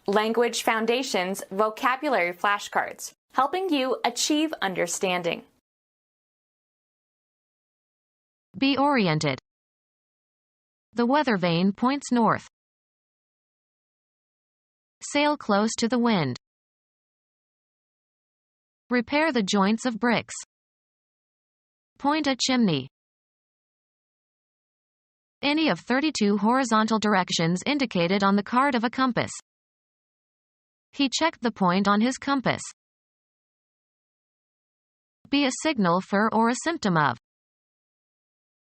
Language Foundations Vocabulary Flashcards, helping you achieve understanding. Be oriented. The weather vane points north. Sail close to the wind. Repair the joints of bricks. Point a chimney. Any of 32 horizontal directions indicated on the card of a compass. He checked the point on his compass. Be a signal for or a symptom of.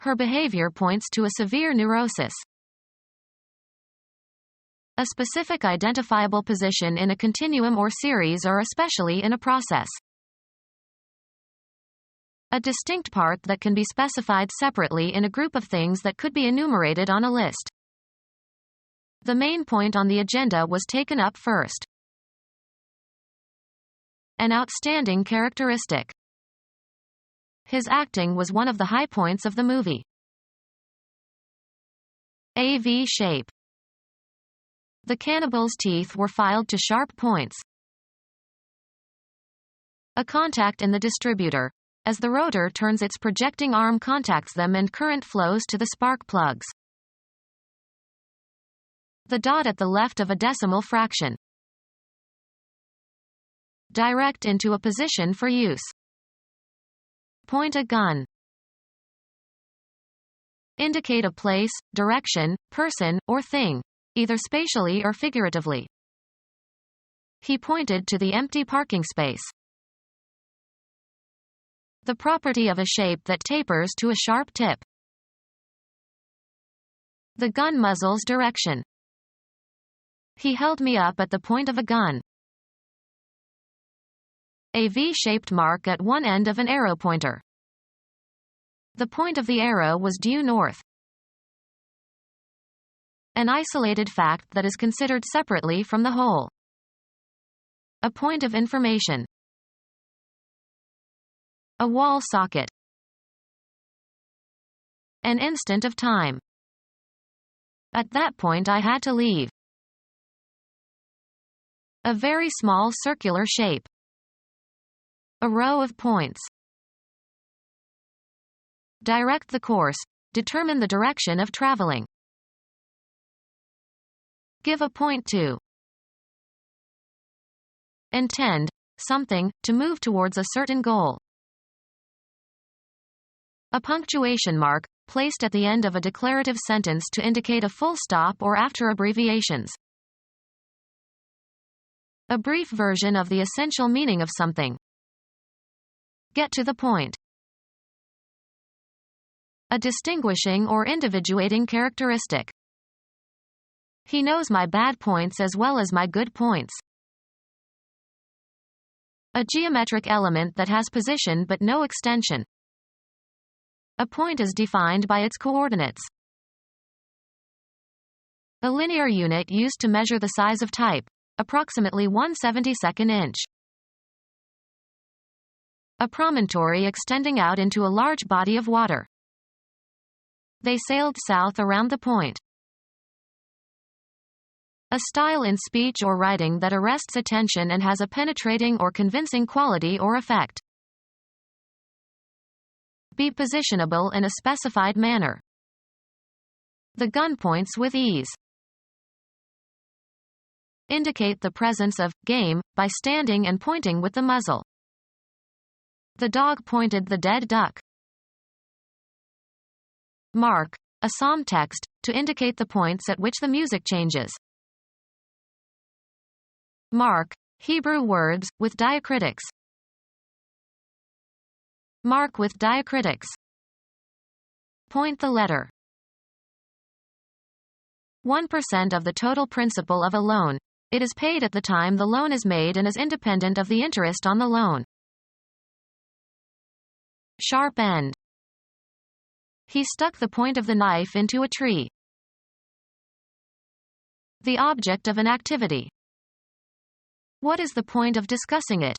Her behavior points to a severe neurosis. A specific identifiable position in a continuum or series or especially in a process. A distinct part that can be specified separately in a group of things that could be enumerated on a list. The main point on the agenda was taken up first. An outstanding characteristic. His acting was one of the high points of the movie. A V shape. The cannibal's teeth were filed to sharp points. A contact in the distributor. As the rotor turns, its projecting arm contacts them and current flows to the spark plugs. The dot at the left of a decimal fraction. Direct into a position for use. Point a gun. Indicate a place, direction, person, or thing, either spatially or figuratively. He pointed to the empty parking space. The property of a shape that tapers to a sharp tip. The gun muzzle's direction. He held me up at the point of a gun. A V-shaped mark at one end of an arrow pointer. The point of the arrow was due north. An isolated fact that is considered separately from the whole. A point of information. A wall socket. An instant of time. At that point I had to leave. A very small circular shape. A row of points. Direct the course. Determine the direction of traveling. Give a point to. Intend something, to move towards a certain goal. A punctuation mark, placed at the end of a declarative sentence to indicate a full stop or after abbreviations. A brief version of the essential meaning of something. Get to the point. A distinguishing or individuating characteristic. He knows my bad points as well as my good points. A geometric element that has position but no extension. A point is defined by its coordinates. A linear unit used to measure the size of type, approximately 1/72 inch. A promontory extending out into a large body of water. They sailed south around the point. A style in speech or writing that arrests attention and has a penetrating or convincing quality or effect. Be positionable in a specified manner. The gun points with ease. Indicate the presence of game by standing and pointing with the muzzle. The dog pointed the dead duck. Mark, a psalm text, to indicate the points at which the music changes. Mark, Hebrew words, with diacritics. Mark with diacritics. Point the letter. 1% of the total principal of a loan. It is paid at the time the loan is made and is independent of the interest on the loan. Sharp end. He stuck the point of the knife into a tree. The object of an activity. What is the point of discussing it?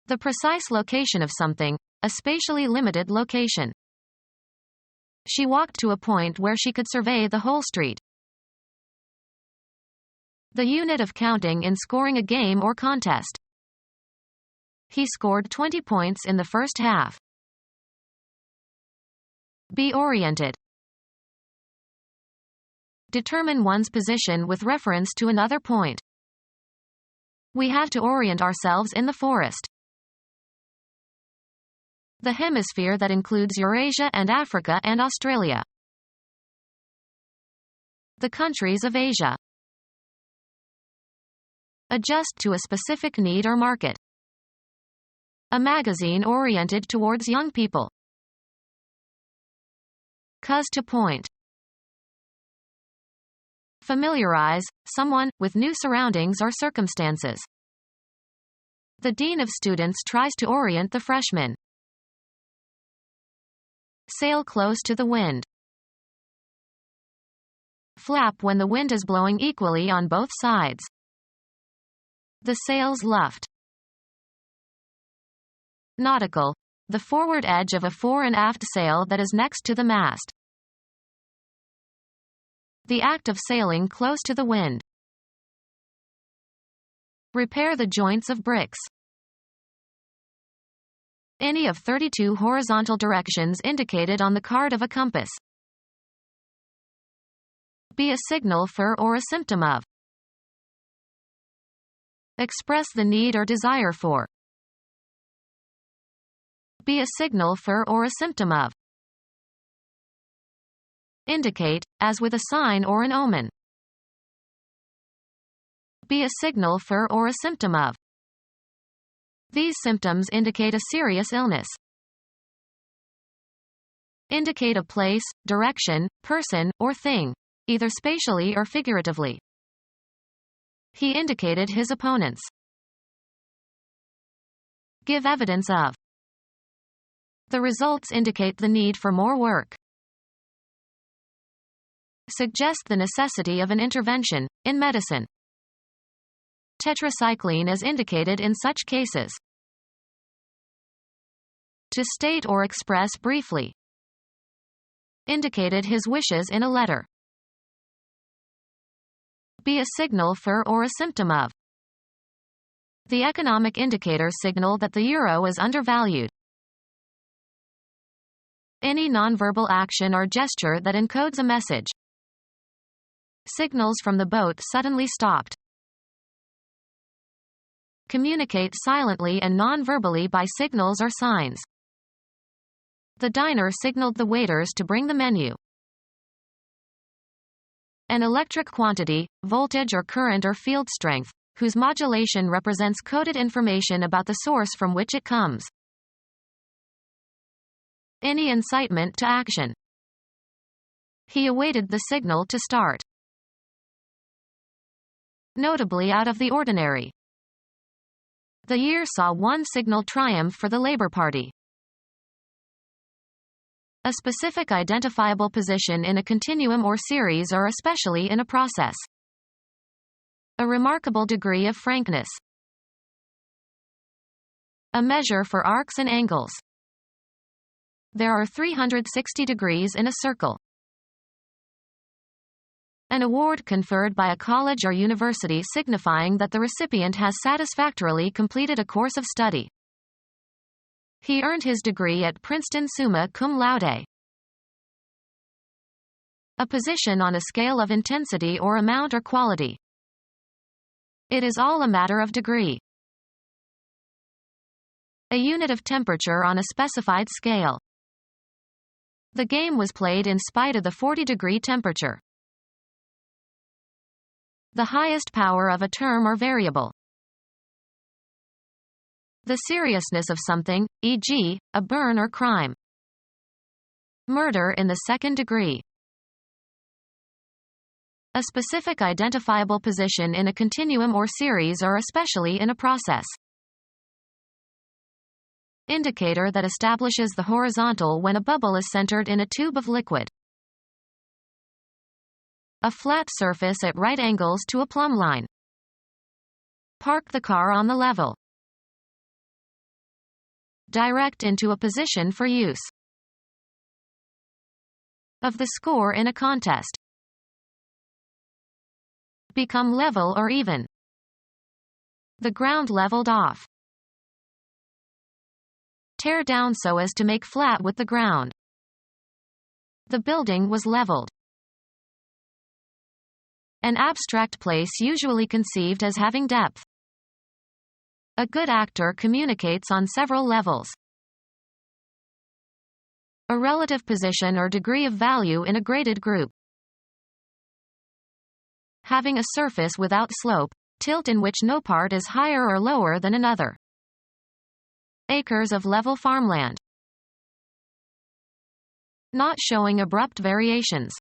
The precise location of something, a spatially limited location. She walked to a point where she could survey the whole street. The unit of counting in scoring a game or contest. He scored 20 points in the first half. Be oriented. Determine one's position with reference to another point. We had to orient ourselves in the forest. The hemisphere that includes Eurasia and Africa and Australia. The countries of Asia. Adjust to a specific need or market. A magazine oriented towards young people. Cuz to point. Familiarize someone with new surroundings or circumstances. The dean of students tries to orient the freshmen. Sail close to the wind. Flap when the wind is blowing equally on both sides. The sails luft. Nautical. The forward edge of a fore and aft sail that is next to the mast. The act of sailing close to the wind. Repair the joints of bricks. Any of 32 horizontal directions indicated on the card of a compass. Be a signal for or a symptom of. Express the need or desire for. Be a signal for or a symptom of. Indicate, as with a sign or an omen. Be a signal for or a symptom of. These symptoms indicate a serious illness. Indicate a place, direction, person, or thing, either spatially or figuratively. He indicated his opponents. Give evidence of. The results indicate the need for more work. Suggest the necessity of an intervention, in medicine. Tetracycline is indicated in such cases. To state or express briefly. Indicated his wishes in a letter. Be a signal for or a symptom of. The economic indicators signal that the euro is undervalued. Any nonverbal action or gesture that encodes a message. Signals from the boat suddenly stopped. Communicate silently and non-verbally by signals or signs. The diner signaled the waiters to bring the menu. An electric quantity, voltage or current or field strength, whose modulation represents coded information about the source from which it comes. Any incitement to action. He awaited the signal to start. Notably out of the ordinary. The year saw one signal triumph for the Labour Party. A specific identifiable position in a continuum or series or especially in a process. A remarkable degree of frankness. A measure for arcs and angles. There are 360 degrees in a circle. An award conferred by a college or university signifying that the recipient has satisfactorily completed a course of study. He earned his degree at Princeton summa cum laude. A position on a scale of intensity or amount or quality. It is all a matter of degree. A unit of temperature on a specified scale. The game was played in spite of the 40-degree temperature. The highest power of a term or variable. The seriousness of something, e.g., a burn or crime. Murder in the second degree. A specific identifiable position in a continuum or series or especially in a process. Indicator that establishes the horizontal when a bubble is centered in a tube of liquid. A flat surface at right angles to a plumb line. Park the car on the level. Direct into a position for use. Of the score in a contest. become level or even. The ground leveled off. Tear down so as to make flat with the ground. The building was leveled. An abstract place usually conceived as having depth. A good actor communicates on several levels. A relative position or degree of value in a graded group. Having a surface without slope, tilt in which no part is higher or lower than another. Acres of level farmland. Not showing abrupt variations.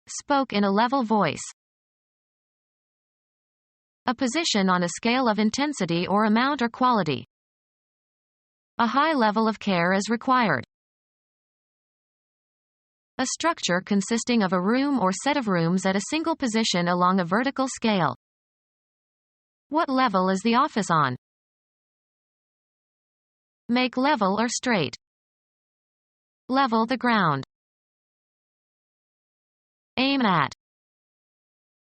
Spoke in a level voice. A position on a scale of intensity or amount or quality. A high level of care is required. A structure consisting of a room or set of rooms at a single position along a vertical scale. What level is the office on? Make level or straight. Level the ground. Aim at.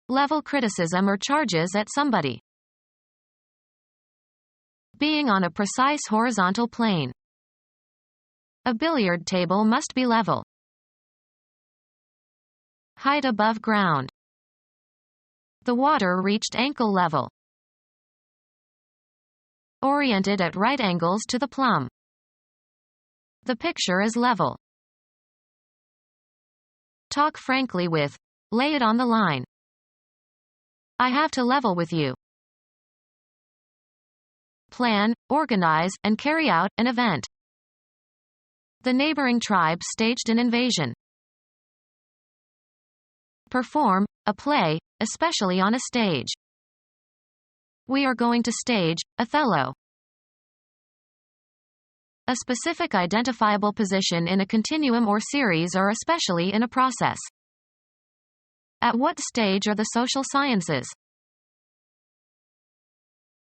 Level criticism or charges at somebody. Being on a precise horizontal plane. A billiard table must be level. Height above ground. The water reached ankle level. Oriented at right angles to the plumb. The picture is level. Talk frankly with. Lay it on the line. I have to level with you. Plan, organize, and carry out an event. The neighboring tribe staged an invasion. Perform a play, especially on a stage. We are going to stage Othello. A specific identifiable position in a continuum or series or especially in a process. At what stage are the social sciences?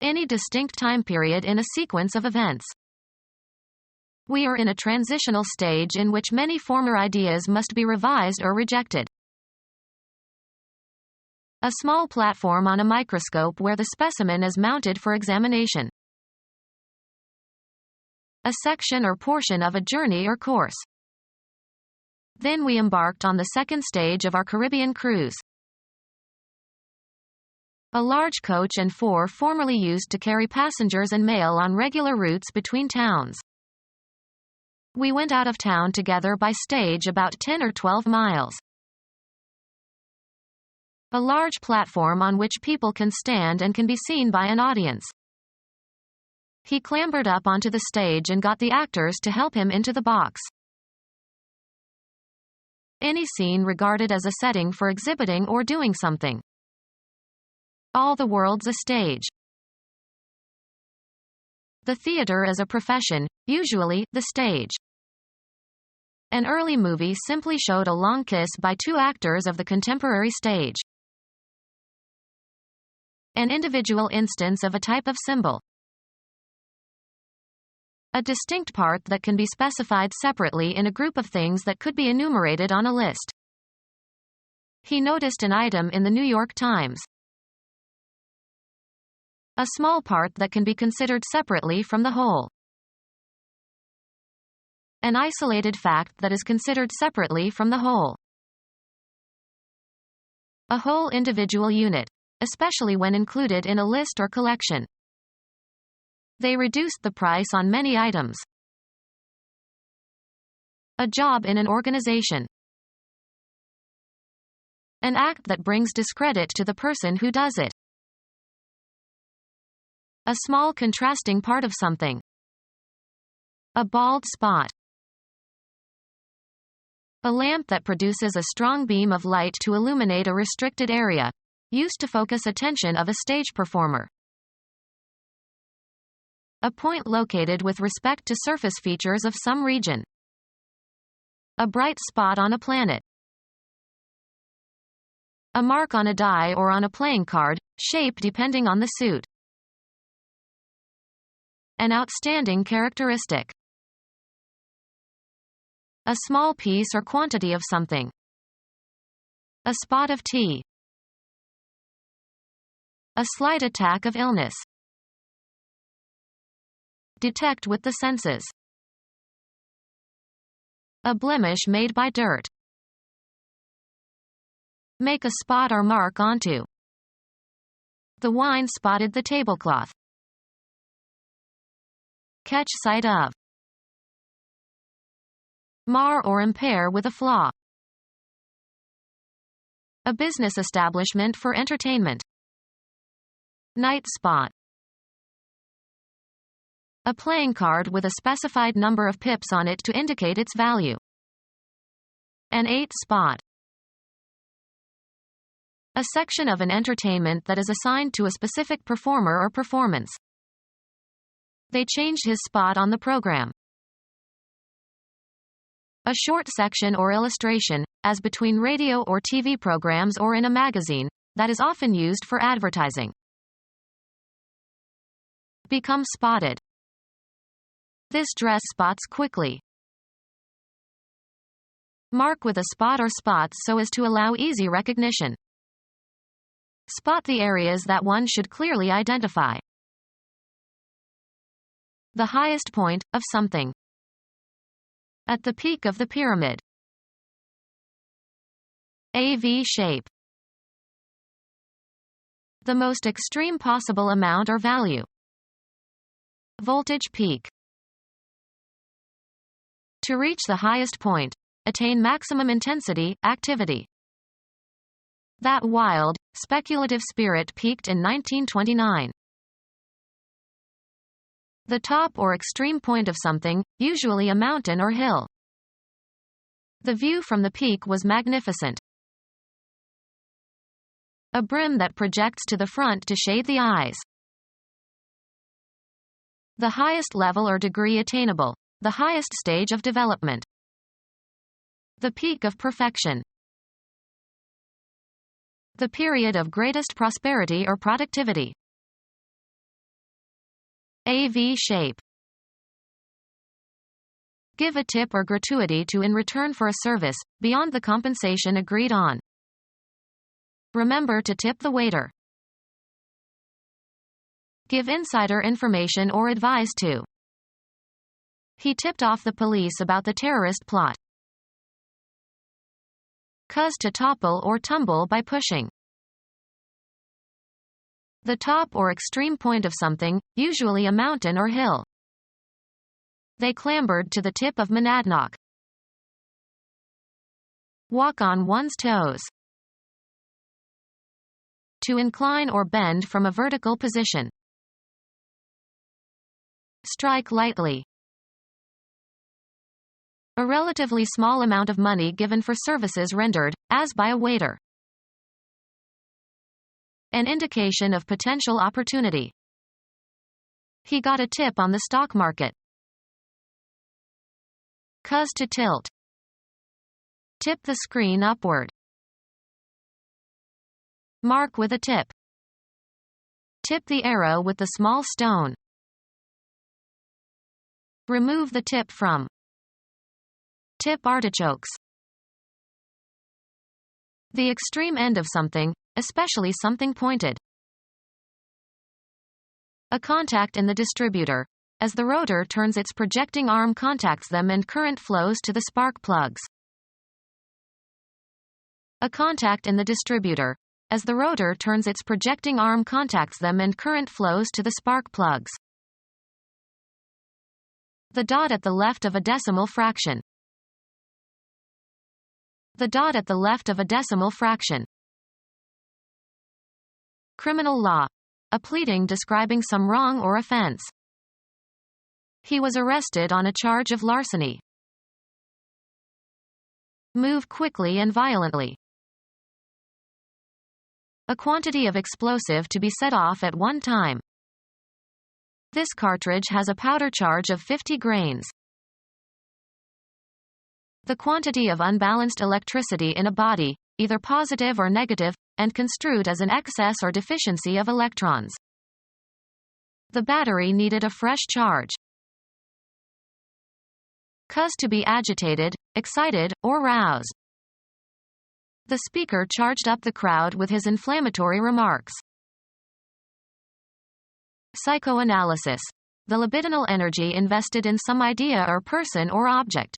Any distinct time period in a sequence of events. We are in a transitional stage in which many former ideas must be revised or rejected. A small platform on a microscope where the specimen is mounted for examination. A section or portion of a journey or course. Then we embarked on the second stage of our Caribbean cruise. A large coach and four formerly used to carry passengers and mail on regular routes between towns. We went out of town together by stage about 10 or 12 miles. A large platform on which people can stand and can be seen by an audience. He clambered up onto the stage and got the actors to help him into the box. Any scene regarded as a setting for exhibiting or doing something. All the world's a stage. The theater is a profession, usually, the stage. An early movie simply showed a long kiss by two actors of the contemporary stage. An individual instance of a type of symbol. A distinct part that can be specified separately in a group of things that could be enumerated on a list. He noticed an item in the New York Times. A small part that can be considered separately from the whole. An isolated fact that is considered separately from the whole. A whole individual unit, especially when included in a list or collection. They reduced the price on many items. A job in an organization. An act that brings discredit to the person who does it. A small contrasting part of something. A bald spot. A lamp that produces a strong beam of light to illuminate a restricted area, used to focus attention of a stage performer. A point located with respect to surface features of some region. A bright spot on a planet. A mark on a die or on a playing card, shape depending on the suit. An outstanding characteristic. A small piece or quantity of something. A spot of tea. A slight attack of illness. Detect with the senses. A blemish made by dirt. Make a spot or mark onto. The wine spotted the tablecloth. Catch sight of. Mar or impair with a flaw. A business establishment for entertainment. Night spot. A playing card with a specified number of pips on it to indicate its value. An 8 spot. A section of an entertainment that is assigned to a specific performer or performance. They changed his spot on the program. A short section or illustration, as between radio or TV programs or in a magazine, that is often used for advertising. Become spotted. This dress spots quickly. Mark with a spot or spots so as to allow easy recognition. Spot the areas that one should clearly identify. The highest point of something. At the peak of the pyramid. A V shape. The most extreme possible amount or value. Voltage peak. To reach the highest point, attain maximum intensity, activity. That wild, speculative spirit peaked in 1929. The top or extreme point of something, usually a mountain or hill. The view from the peak was magnificent. A brim that projects to the front to shade the eyes. The highest level or degree attainable. The highest stage of development. The peak of perfection. The period of greatest prosperity or productivity. A V shape. Give a tip or gratuity to in return for a service, beyond the compensation agreed on. Remember to tip the waiter. Give insider information or advise to. He tipped off the police about the terrorist plot. Cause to topple or tumble by pushing. The top or extreme point of something, usually a mountain or hill. They clambered to the tip of Monadnock. Walk on one's toes. To incline or bend from a vertical position. Strike lightly. A relatively small amount of money given for services rendered, as by a waiter. An indication of potential opportunity. He got a tip on the stock market. Cause to tilt. Tip the screen upward. Mark with a tip. Tip the arrow with the small stone. Remove the tip from. Tip artichokes. The extreme end of something, especially something pointed. A contact in the distributor. As the rotor turns, its projecting arm contacts them and current flows to the spark plugs. A contact in the distributor. As the rotor turns, its projecting arm contacts them and current flows to the spark plugs. The dot at the left of a decimal fraction. The dot at the left of a decimal fraction. Criminal law. A pleading describing some wrong or offense. He was arrested on a charge of larceny. Move quickly and violently. A quantity of explosive to be set off at one time. This cartridge has a powder charge of 50 grains. The quantity of unbalanced electricity in a body, either positive or negative, and construed as an excess or deficiency of electrons. The battery needed a fresh charge. Cause to be agitated, excited, or roused. The speaker charged up the crowd with his inflammatory remarks. Psychoanalysis. The libidinal energy invested in some idea or person or object.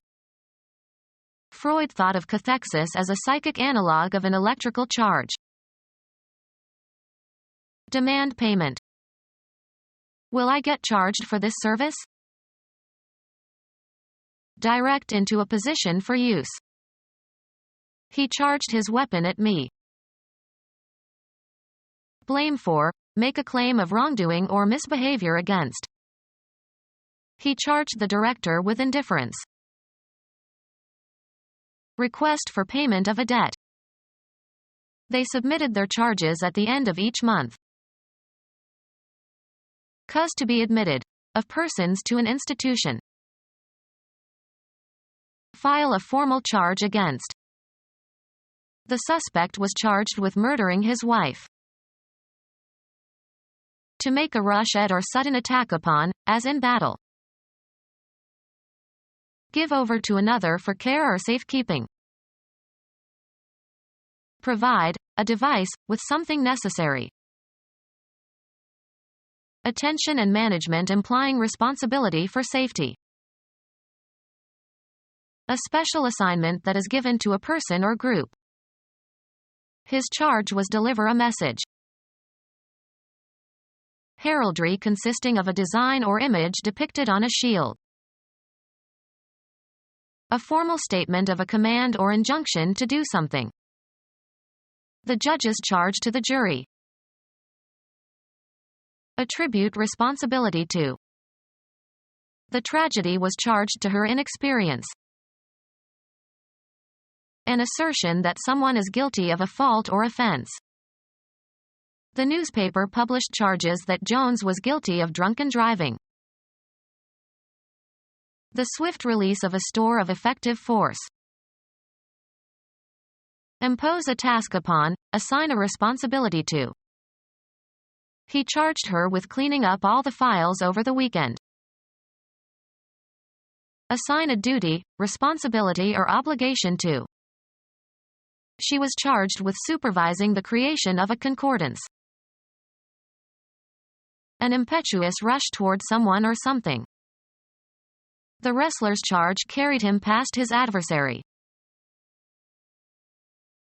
Freud thought of cathexis as a psychic analog of an electrical charge. Demand payment. Will I get charged for this service? Direct into a position for use. He charged his weapon at me. Blame for. Make a claim of wrongdoing or misbehavior against. He charged the director with indifference. Request for payment of a debt. They submitted their charges at the end of each month. Cause to be admitted. Of persons to an institution. File a formal charge against. The suspect was charged with murdering his wife. To make a rush at or sudden attack upon, as in battle. Give over to another for care or safekeeping. Provide, a device, with something necessary. Attention and management implying responsibility for safety. A special assignment that is given to a person or group. His charge was deliver a message. Heraldry consisting of a design or image depicted on a shield. A formal statement of a command or injunction to do something. The judge's charge to the jury. Attribute responsibility to. The tragedy was charged to her inexperience. An assertion that someone is guilty of a fault or offense. The newspaper published charges that Jones was guilty of drunken driving. The swift release of a store of effective force. Impose a task upon, assign a responsibility to. He charged her with cleaning up all the files over the weekend. Assign a duty, responsibility or obligation to. She was charged with supervising the creation of a concordance. An impetuous rush toward someone or something. The wrestler's charge carried him past his adversary.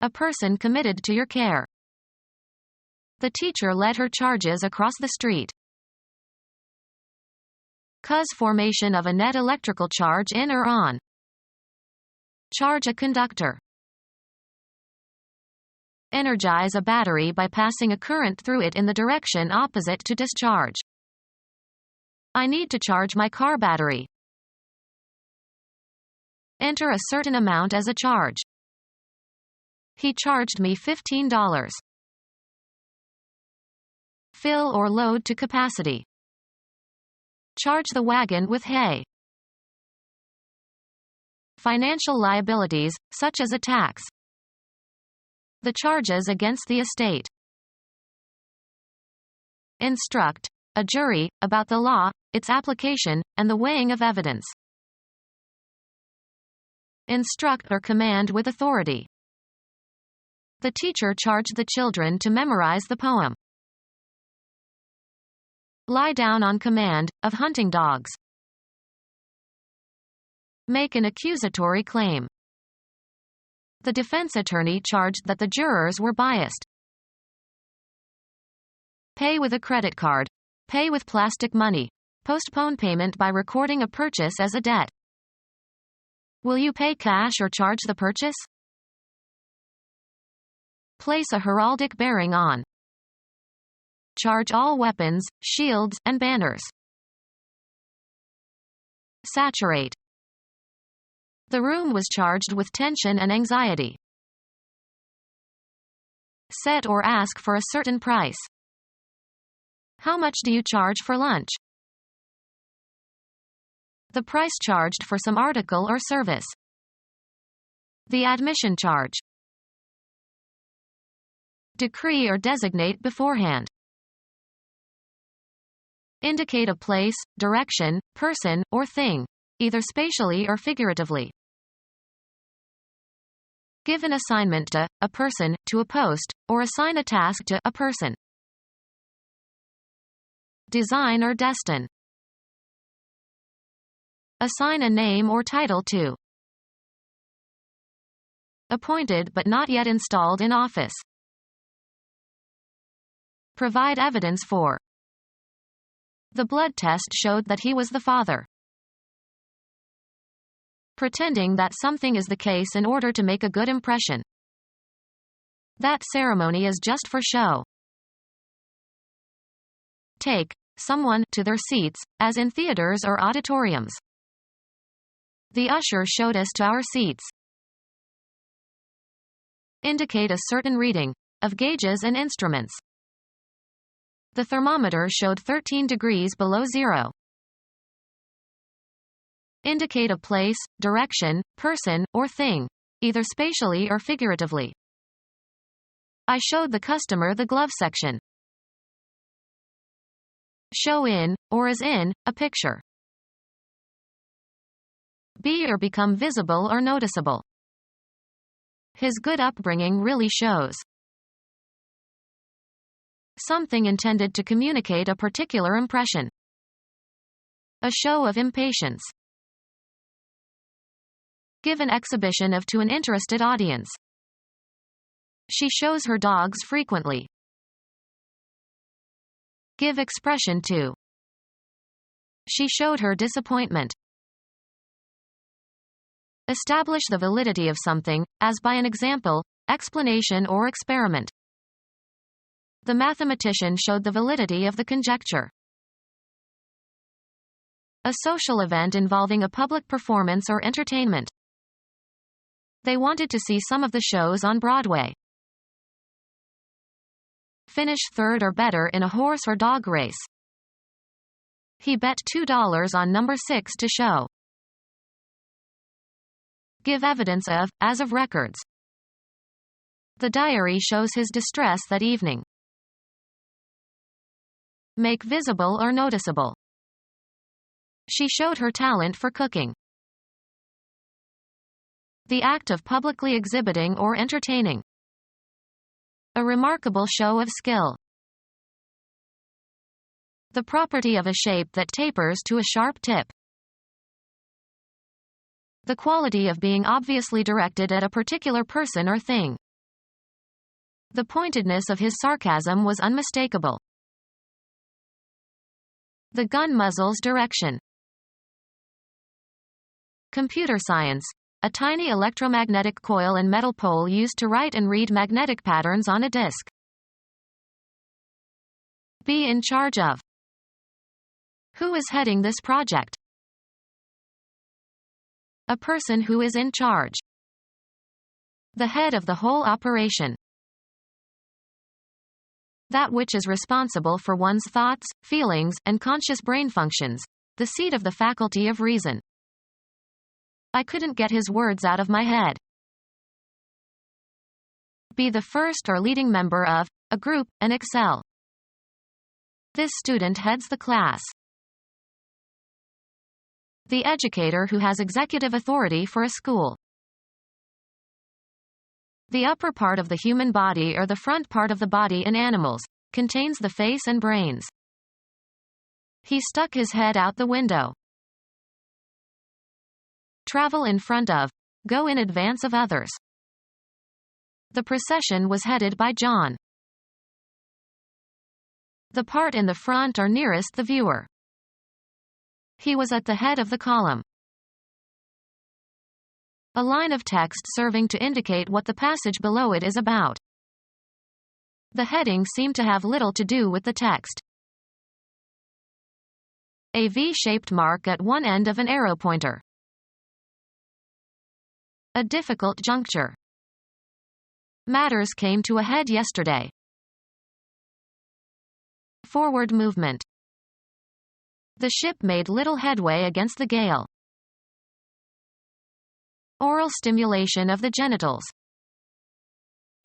A person committed to your care. The teacher led her charges across the street. Cause formation of a net electrical charge in or on. Charge a conductor. Energize a battery by passing a current through it in the direction opposite to discharge. I need to charge my car battery. Enter a certain amount as a charge. He charged me $15. Fill or load to capacity. Charge the wagon with hay. Financial liabilities, such as a tax. The charges against the estate. Instruct, a jury, about the law, its application, and the weighing of evidence. Instruct or command with authority. The teacher charged the children to memorize the poem. Lie down on command, of hunting dogs. Make an accusatory claim. The defense attorney charged that the jurors were biased. Pay with a credit card. Pay with plastic money. Postpone payment by recording a purchase as a debt. Will you pay cash or charge the purchase? Place a heraldic bearing on. Charge all weapons, shields, and banners. Saturate. The room was charged with tension and anxiety. Set or ask for a certain price. How much do you charge for lunch? The price charged for some article or service. The admission charge. Decree or designate beforehand. Indicate a place, direction, person, or thing, either spatially or figuratively. Give an assignment to a person, to a post, or assign a task to a person. design or destine. Assign a name or title to. Appointed but not yet installed in office. Provide evidence for. The blood test showed that he was the father. Pretending that something is the case in order to make a good impression. That ceremony is just for show. Take someone to their seats, as in theaters or auditoriums. The usher showed us to our seats. Indicate a certain reading of gauges and instruments. The thermometer showed 13 degrees below zero. Indicate a place, direction, person, or thing, either spatially or figuratively. I showed the customer the glove section. Show in, or as in, a picture. Be or become visible or noticeable. His good upbringing really shows. Something intended to communicate a particular impression. A show of impatience. Give an exhibition of to an interested audience. She shows her dogs frequently. Give expression to. She showed her disappointment. Establish the validity of something, as by an example, explanation or experiment. The mathematician showed the validity of the conjecture. A social event involving a public performance or entertainment. They wanted to see some of the shows on Broadway. Finish third or better in a horse or dog race. He bet $2 on number 6 to show. Give evidence of, as of records. The diary shows his distress that evening. Make visible or noticeable. She showed her talent for cooking. The act of publicly exhibiting or entertaining. A remarkable show of skill. The property of a shape that tapers to a sharp tip. The quality of being obviously directed at a particular person or thing. The pointedness of his sarcasm was unmistakable. The gun muzzle's direction. Computer science. A tiny electromagnetic coil and metal pole used to write and read magnetic patterns on a disk. Be in charge of. Who is heading this project? A person who is in charge. The head of the whole operation. That which is responsible for one's thoughts, feelings, and conscious brain functions. The seat of the faculty of reason. I couldn't get his words out of my head. Be the first or leading member of a group and excel. This student heads the class. The educator who has executive authority for a school. The upper part of the human body or the front part of the body in animals contains the face and brains. He stuck his head out the window. Travel in front of. Go in advance of others. The procession was headed by John. The part in the front or nearest the viewer. He was at the head of the column. A line of text serving to indicate what the passage below it is about. The heading seemed to have little to do with the text. A V-shaped mark at one end of an arrow pointer. A difficult juncture. Matters came to a head yesterday. Forward movement. The ship made little headway against the gale. Oral stimulation of the genitals.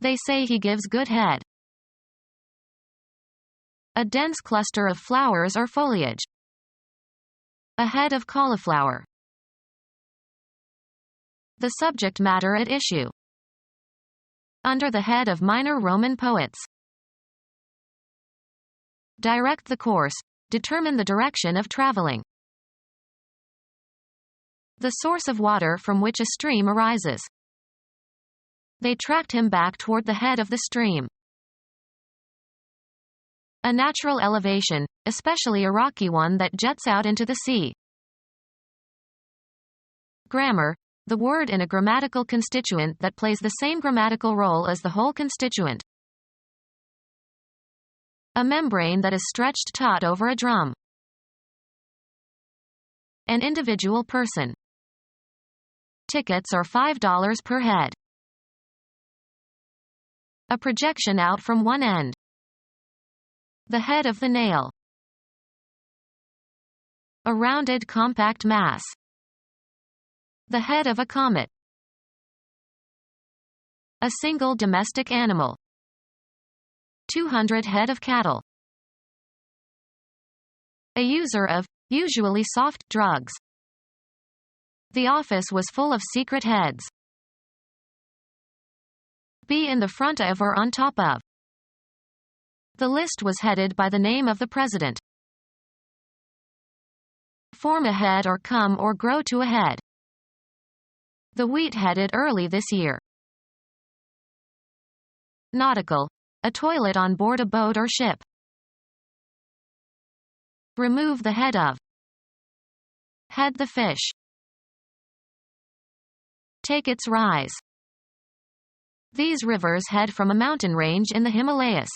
They say he gives good head. A dense cluster of flowers or foliage. A head of cauliflower. The subject matter at issue. Under the head of minor Roman poets. Direct the course. determine the direction of traveling. The source of water from which a stream arises. They tracked him back toward the head of the stream. A natural elevation, especially a rocky one that jets out into the sea. Grammar, the word in a grammatical constituent that plays the same grammatical role as the whole constituent. A membrane that is stretched taut over a drum. An individual person. Tickets are $5 per head. A projection out from one end. The head of the nail. A rounded compact mass. The head of a comet. A single domestic animal. 200 head of cattle. A user of, usually soft, drugs. The office was full of secret heads. Be in the front of or on top of. The list was headed by the name of the president. Form a head or come or grow to a head. The wheat headed early this year. Nautical, a toilet on board a boat or ship. Remove the head of. Head the fish. Take its rise. These rivers head from a mountain range in the Himalayas.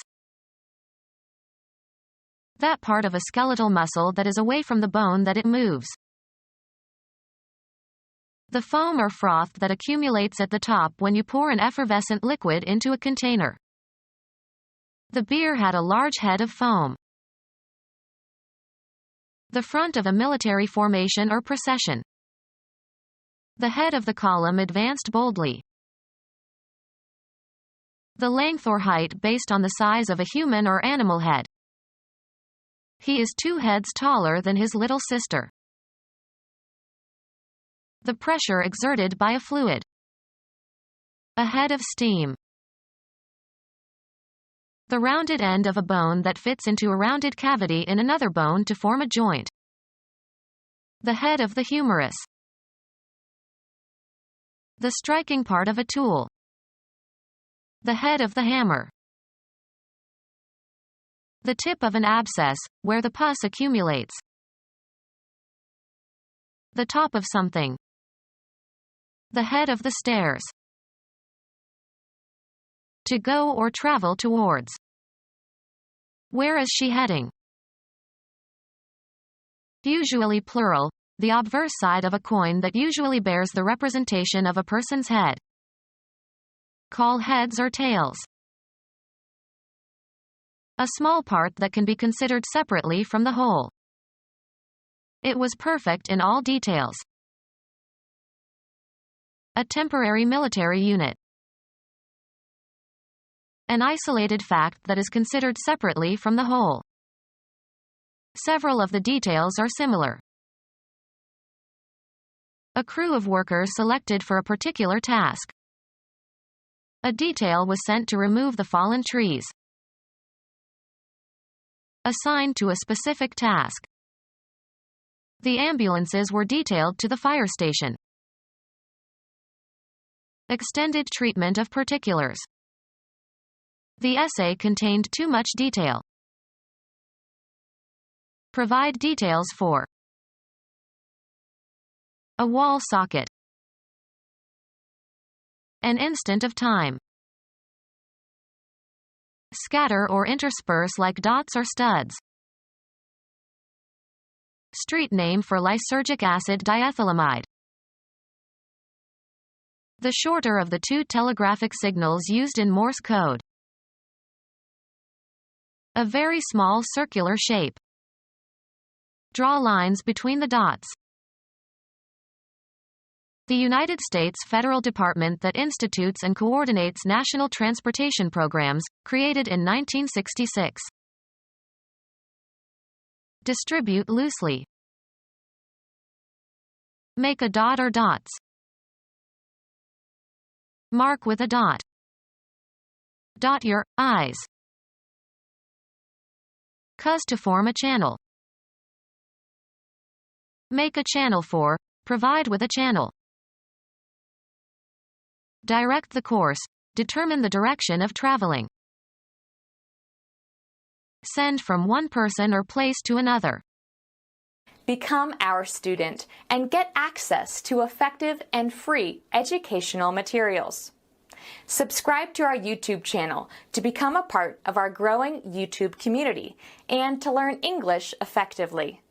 That part of a skeletal muscle that is away from the bone that it moves. The foam or froth that accumulates at the top when you pour an effervescent liquid into a container. The beer had a large head of foam. The front of a military formation or procession. The head of the column advanced boldly. The length or height based on the size of a human or animal head. He is 2 heads taller than his little sister. The pressure exerted by a fluid. A head of steam. The rounded end of a bone that fits into a rounded cavity in another bone to form a joint. The head of the humerus. The striking part of a tool. The head of the hammer. The tip of an abscess, where the pus accumulates. The top of something. The head of the stairs. To go or travel towards. Where is she heading? Usually plural, the obverse side of a coin that usually bears the representation of a person's head. Call heads or tails. A small part that can be considered separately from the whole. It was perfect in all details. A temporary military unit. An isolated fact that is considered separately from the whole. Several of the details are similar. A crew of workers selected for a particular task. A detail was sent to remove the fallen trees. Assigned to a specific task. The ambulances were detailed to the fire station. Extended treatment of particulars. The essay contained too much detail. Provide details for. A wall socket. An instant of time. Scatter or intersperse like dots or studs. Street name for lysergic acid diethylamide. The shorter of the 2 telegraphic signals used in Morse code. A very small circular shape. Draw lines between the dots. The United States federal department that institutes and coordinates national transportation programs, created in 1966. Distribute loosely. Make a dot or dots. Mark with a dot. Dot your eyes. Cause to form a channel. Make a channel for. Provide with a channel. Direct the course. Determine the direction of traveling. Send from one person or place to another. Become our student and get access to effective and free educational materials. Subscribe to our YouTube channel to become a part of our growing YouTube community and to learn English effectively.